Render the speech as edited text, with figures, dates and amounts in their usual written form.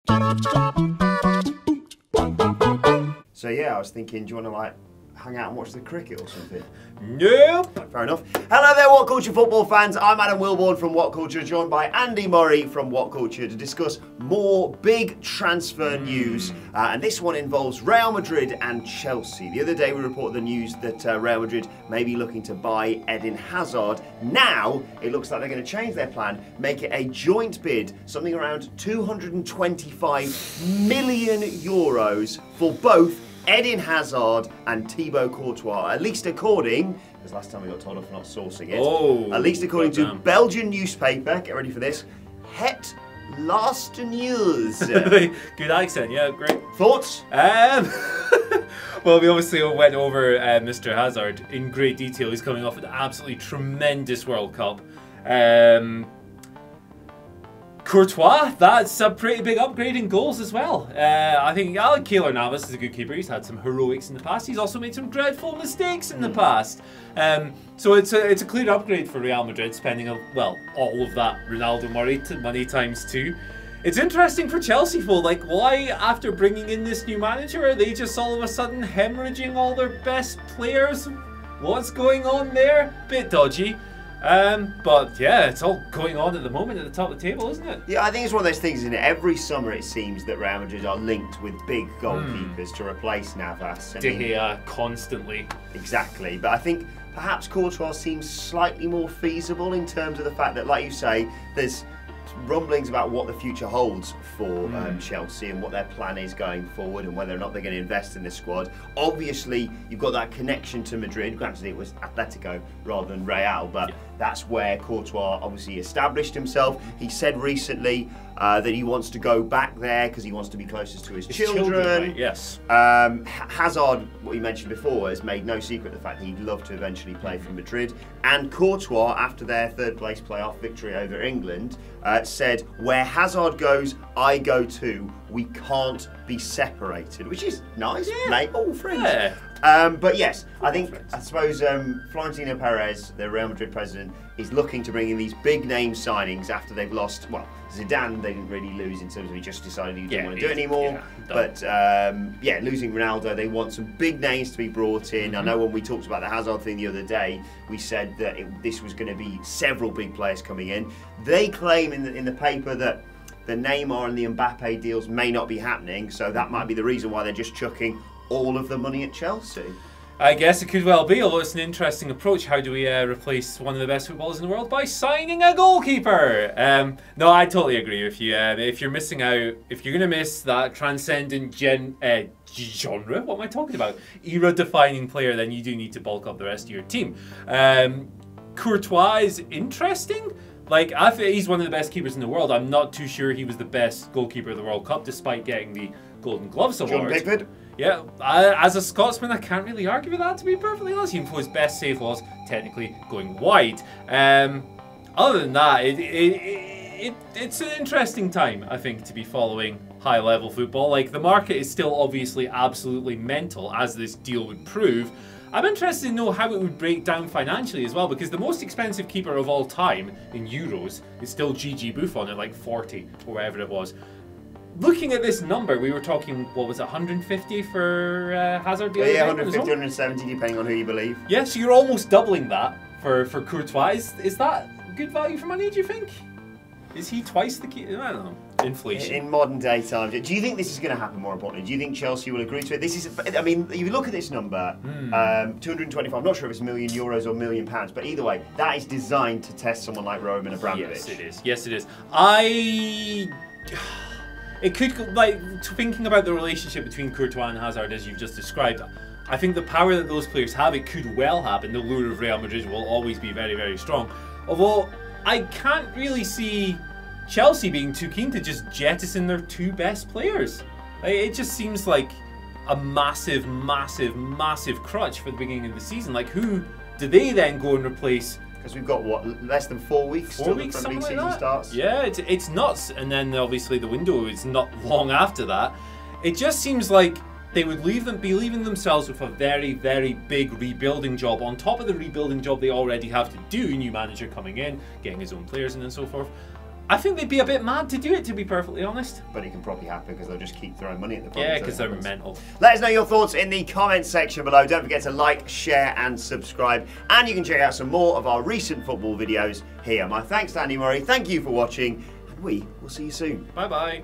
So yeah, I was thinking, do you want to like hang out and watch the cricket or something? Nope. Fair enough. Hello there, What Culture football fans. I'm Adam Wilborn from What Culture, joined by Andy Murray from What Culture to discuss more big transfer news. And this one involves Real Madrid and Chelsea. The other day we reported the news that Real Madrid may be looking to buy Eden Hazard. Now it looks like they're going to change their plan, make it a joint bid, something around 225 million euros for both Eden Hazard and Thibaut Courtois, at least according, because last time we got told off for not sourcing it, at least according to Belgian newspaper, get ready for this, Het Laatste Nieuws. Good accent, yeah, great. Thoughts? Well, we obviously went over Mr. Hazard in great detail. He's coming off an absolutely tremendous World Cup. Courtois, that's a pretty big upgrade in goals as well. I think Keylor Navas is a good keeper. He's had some heroics in the past. He's also made some dreadful mistakes in the past. So it's a clear upgrade for Real Madrid, spending all of that Ronaldo money times 2. It's interesting for Chelsea, though. Like, why, after bringing in this new manager, are they just all of a sudden hemorrhaging all their best players? What's going on there? Bit dodgy. But yeah, it's all going on at the moment at the top of the table, isn't it? Yeah, I think it's one of those things, isn't it? Every summer it seems that Real Madrid are linked with big goalkeepers to replace Navas. De Gea constantly. Exactly, but I think perhaps Courtois seems slightly more feasible in terms of the fact that, like you say, there's rumblings about what the future holds for Chelsea and what their plan is going forward and whether or not they're going to invest in this squad. Obviously, you've got that connection to Madrid. Granted, it was Atletico rather than Real, but that's where Courtois obviously established himself. He said recently that he wants to go back there because he wants to be closest to his children. Right? Yes. Hazard, what you mentioned before, has made no secret of the fact that he'd love to eventually play for Madrid. And Courtois, after their third-place playoff victory over England, said, "Where Hazard goes, I go too. We can't be separated," which is nice, mate. All friends. Yeah. But yes, I suppose Florentino Perez, the Real Madrid president, is looking to bring in these big name signings after they've lost. Well, Zidane they didn't really lose in terms of he just decided he didn't want to do it anymore. But losing Ronaldo, they want some big names to be brought in. I know when we talked about the Hazard thing the other day, we said that this was going to be several big players coming in. They claim in the paper that the Neymar and the Mbappe deals may not be happening, so that might be the reason why they're just chucking all of the money at Chelsea. I guess it could well be, although it's an interesting approach. How do we replace one of the best footballers in the world? By signing a goalkeeper. No, I totally agree with you. If you're missing out, if you're going to miss that transcendent genre, what am I talking about? Era-defining player, then you do need to bulk up the rest of your team. Courtois is interesting. Like, I think he's one of the best keepers in the world. I'm not too sure he was the best goalkeeper of the World Cup, despite getting the Golden Gloves award. John Pickford? Yeah, as a Scotsman, I can't really argue with that, to be perfectly honest. Even though his best save was technically going wide. Other than that, it's an interesting time, I think, to be following high-level football. Like, the market is still obviously absolutely mental, as this deal would prove. I'm interested to know how it would break down financially as well, because the most expensive keeper of all time in euros is still Gigi Buffon at like 40 or whatever it was. Looking at this number, we were talking, what was it, 150 for Hazard? Yeah, 150, 170, depending on who you believe. Yeah, so you're almost doubling that for Courtois. Is that good value for money, do you think? Is he twice the keeper? I don't know. Inflation. In modern day times, do you think this is going to happen more importantly? Do you think Chelsea will agree to it? This is, I mean, if you look at this number, 225, I'm not sure if it's €1 million or £1 million, but either way, that is designed to test someone like Roman Abramovich. Yes, it is. Yes, it is. It could, like, thinking about the relationship between Courtois and Hazard as you've just described, I think the power that those players have, it could well happen. The lure of Real Madrid will always be very, very strong. Although, I can't really see Chelsea being too keen to just jettison their 2 best players. It just seems like a massive, massive, massive crutch for the beginning of the season. Like, who do they then go and replace? Because we've got, what, less than 4 weeks till the Premier League season starts? Yeah, it's nuts. And then obviously the window is not long after that. It just seems like they would be leaving themselves with a very, very big rebuilding job on top of the rebuilding job they already have to do. New manager coming in, getting his own players in and so forth. I think they'd be a bit mad to do it, to be perfectly honest. But it can probably happen because they'll just keep throwing money at the Yeah, problem. because they're mental. Let us know your thoughts in the comments section below. Don't forget to like, share and subscribe. And you can check out some more of our recent football videos here. My thanks to Andy Murray. Thank you for watching. And we will see you soon. Bye-bye.